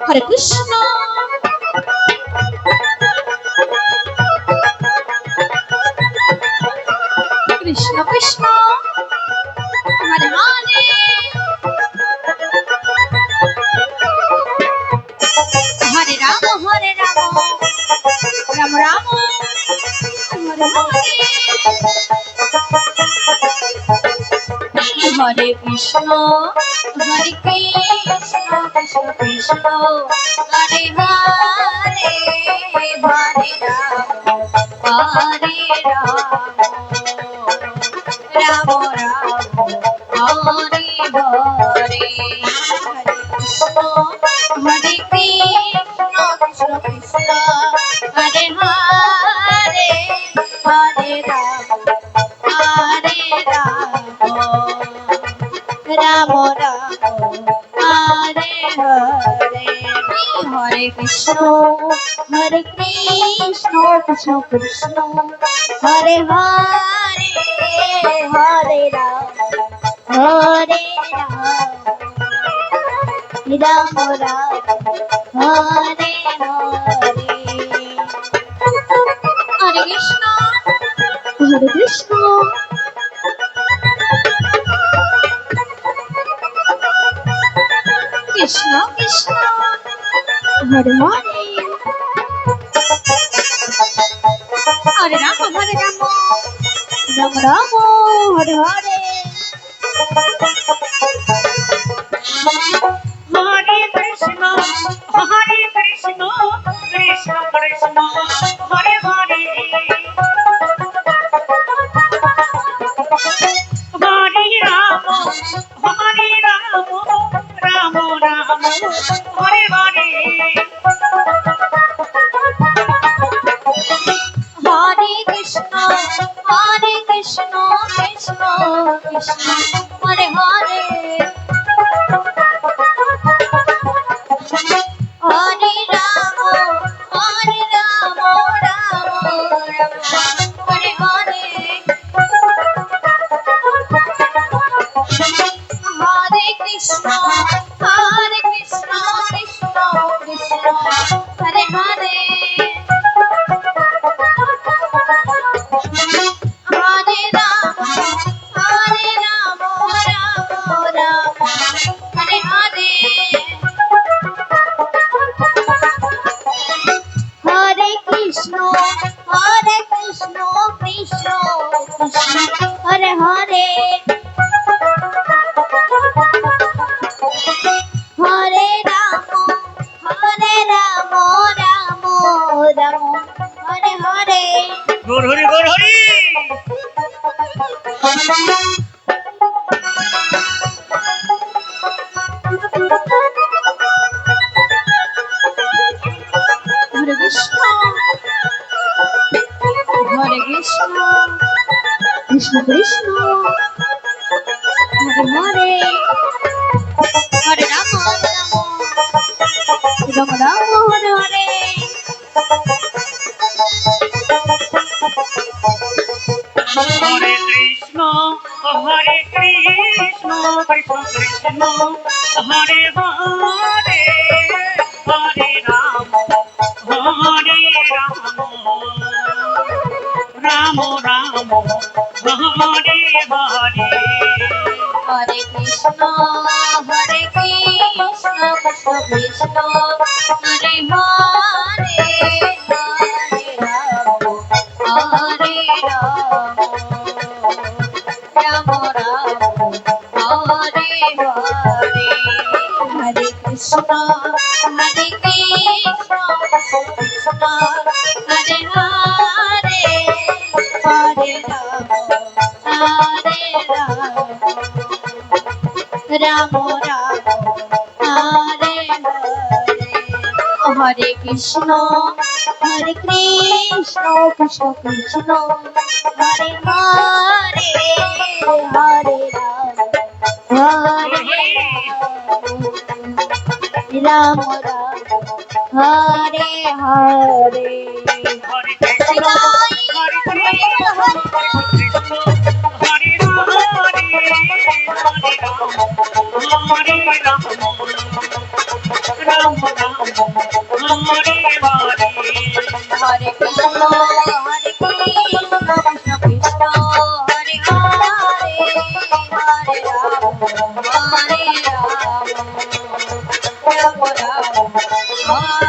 Hare Krishna Krishna Krishna Hare Hare Hare Ram Ram Ram Hare Hare Hare Krishna Hare Krishna Krishna Krishna Hare Hare Hare Ram Hare Ram Ram Ram Hare Hare Hare Krishna Hare Krishna Krishna Krishna Hare Hare Hare Ram Hare Ram Ram Ram Hare Hare Hare Krishna Hare Krishna Krishna Krishna Hare Hare Hare Ram Hare Ram Ram Ram Hare Hare Hare Krishna Hare Krishna Krishna Krishna Hare Hare Hare Ram Ram Ram Hare Hare Hare Krishna Krishna Krishna Hare Hare Hare Ram Ram Ram Hare Hare Hare Krishna Krishna Krishna Hare Hare Hare Ram Ram Hare Hare Hare Krishna Krishna Krishna Hare Hare Hare Ram Ram Hare Hare Hare Krishna Krishna Krishna Hare Hare Hare Ram Ram Hare Hare Gour Hari Hare Krishna Krishna Krishna Hare Hare Hare Ram Ram Hare Hare Hare Krishna Krishna Krishna Hare Hare Hare Ram Ram Ram Hare Hare Hare Krishna Krishna Krishna Hare Hare Hare Ram Ram Ram Hare Hare Hare Krishna Krishna Krishna Hare Hare Hare Ram Ram Hare Hare Hare Krishna Krishna Krishna Krishna Hare Hare Hare Ram Hare Hare Hare Krishna Hare Ram Hare Ram Ram Ram Hare Hare Hare Krishna Krishna Krishna Hare Hare Hare Ram Ram Ram Ram